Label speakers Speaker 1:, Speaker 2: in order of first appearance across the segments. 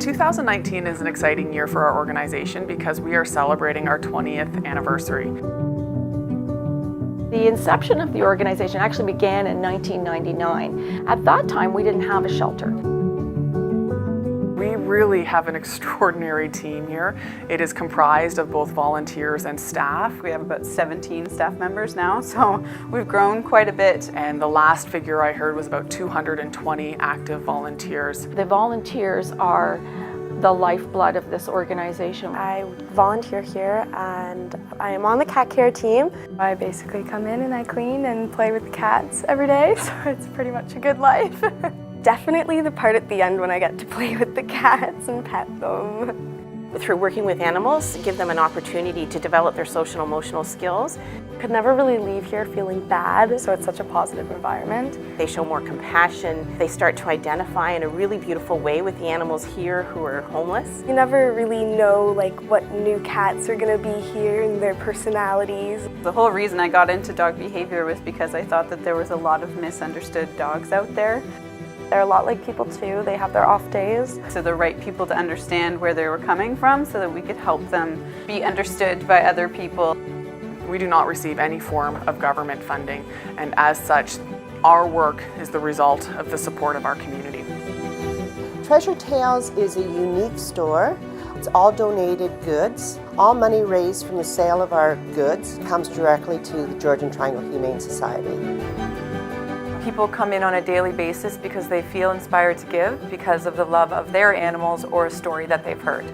Speaker 1: 2019 is an exciting year for our organization because we are celebrating our 20th anniversary.
Speaker 2: The inception of the organization actually began in 1999. At that time, we didn't have a shelter.
Speaker 1: We really have an extraordinary team here. It is comprised of both volunteers and staff.
Speaker 3: We have about 17 staff members now, so we've grown quite a bit.
Speaker 1: And the last figure I heard was about 220 active volunteers.
Speaker 2: The volunteers are the lifeblood of this organization.
Speaker 4: I volunteer here and I am on the cat care team.
Speaker 5: I basically come in and I clean and play with the cats every day, so it's pretty much a good life.
Speaker 4: Definitely the part at the end when I get to play with the cats and pet them.
Speaker 6: Through working with animals, give them an opportunity to develop their social and emotional skills.
Speaker 4: Could never really leave here feeling bad, so it's such a positive environment.
Speaker 6: They show more compassion. They start to identify in a really beautiful way with the animals here who are homeless.
Speaker 4: You never really know what new cats are going to be here and their personalities.
Speaker 3: The whole reason I got into dog behavior was because I thought that there was a lot of misunderstood dogs out there.
Speaker 4: They're a lot like people too. They have their off days.
Speaker 3: So the right people to understand where they were coming from so that we could help them be understood by other people.
Speaker 1: We do not receive any form of government funding, and as such, our work is the result of the support of our community.
Speaker 7: Treasure Tales is a unique store. It's all donated goods. All money raised from the sale of our goods comes directly to the Georgian Triangle Humane Society.
Speaker 8: People come in on a daily basis because they feel inspired to give because of the love of their animals or a story that they've heard.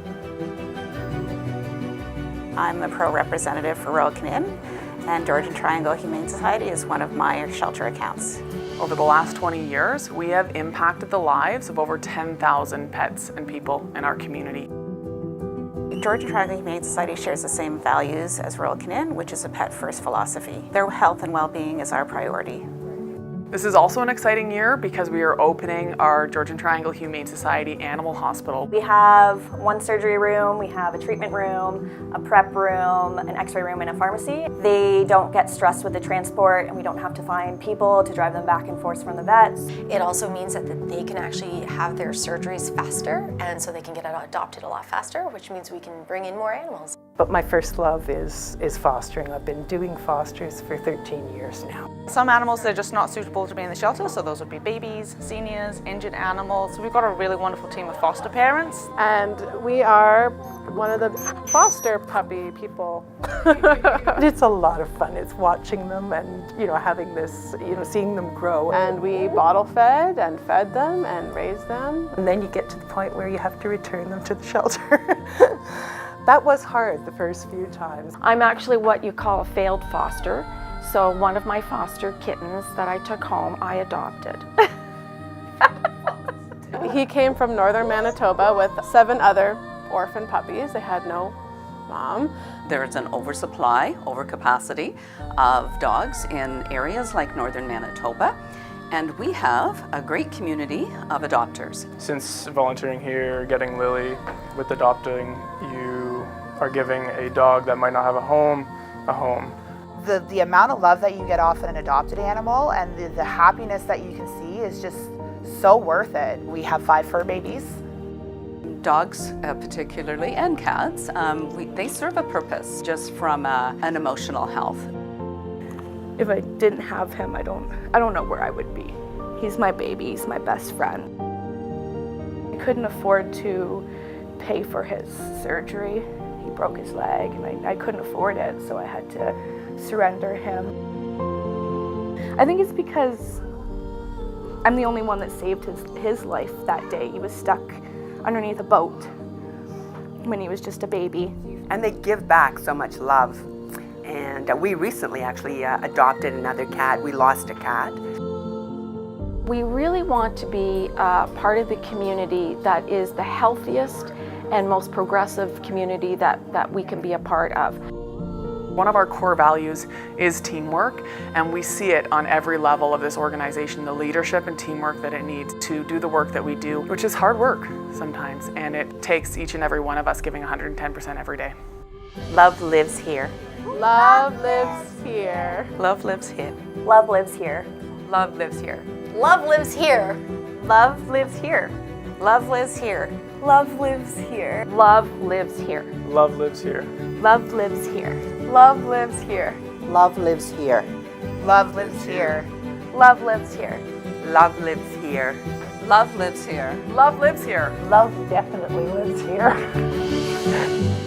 Speaker 9: I'm the pro representative for Royal Canin, and Georgian Triangle Humane Society is one of my shelter accounts.
Speaker 1: Over the last 20 years, we have impacted the lives of over 10,000 pets and people in our community.
Speaker 9: Georgian Triangle Humane Society shares the same values as Royal Canin, which is a pet-first philosophy. Their health and well-being is our priority.
Speaker 1: This is also an exciting year because we are opening our Georgian Triangle Humane Society Animal Hospital.
Speaker 10: We have one surgery room, we have a treatment room, a prep room, an x-ray room, and a pharmacy. They don't get stressed with the transport and we don't have to find people to drive them back and forth from the vets.
Speaker 11: It also means that they can actually have their surgeries faster, and so they can get adopted a lot faster, which means we can bring in more animals.
Speaker 12: But my first love is fostering. I've been doing fosters for 13 years now.
Speaker 13: Some animals are just not suitable to be in the shelter, so those would be babies, seniors, injured animals. We've got a really wonderful team of foster parents.
Speaker 5: And we are one of the foster puppy people.
Speaker 12: It's a lot of fun. It's watching them and having this, seeing them grow.
Speaker 5: And we bottle fed and fed them and raised them.
Speaker 12: And then you get to the point where you have to return them to the shelter. That was hard the first few times.
Speaker 2: I'm actually what you call a failed foster. So one of my foster kittens that I took home, I adopted.
Speaker 5: He came from northern Manitoba with 7 other orphan puppies. They had no mom.
Speaker 14: There's an oversupply, overcapacity of dogs in areas like northern Manitoba. And we have a great community of adopters.
Speaker 15: Since volunteering here, getting Lily, with adopting, you are giving a dog that might not have a home.
Speaker 16: The amount of love that you get off an adopted animal and the happiness that you can see is just so worth it. We have 5 fur babies.
Speaker 14: Dogs particularly, and cats, they serve a purpose just from an emotional health.
Speaker 2: If I didn't have him, I don't know where I would be. He's my baby, he's my best friend. I couldn't afford to pay for his surgery. He broke his leg and I couldn't afford it, so I had to surrender him. I think it's because I'm the only one that saved his life that day. He was stuck underneath a boat when he was just a baby.
Speaker 17: And they give back so much love. And we recently actually adopted another cat. We lost a cat.
Speaker 2: We really want to be part of the community that is the healthiest and most progressive community that we can be a part of.
Speaker 1: One of our core values is teamwork, and we see it on every level of this organization, the leadership and teamwork that it needs to do the work that we do, which is hard work sometimes, and it takes each and every one of us giving 110% every day.
Speaker 6: Love lives here.
Speaker 5: Love lives here.
Speaker 14: Love lives here.
Speaker 10: Love lives here.
Speaker 8: Love lives here.
Speaker 11: Love lives here.
Speaker 10: Love lives here.
Speaker 9: Love lives here.
Speaker 4: Love lives here.
Speaker 2: Love lives here.
Speaker 15: Love lives here.
Speaker 2: Love lives here.
Speaker 4: Love lives here.
Speaker 7: Love lives here.
Speaker 16: Love lives here.
Speaker 2: Love lives here.
Speaker 17: Love lives here.
Speaker 14: Love lives here.
Speaker 1: Love lives here.
Speaker 12: Love definitely lives here.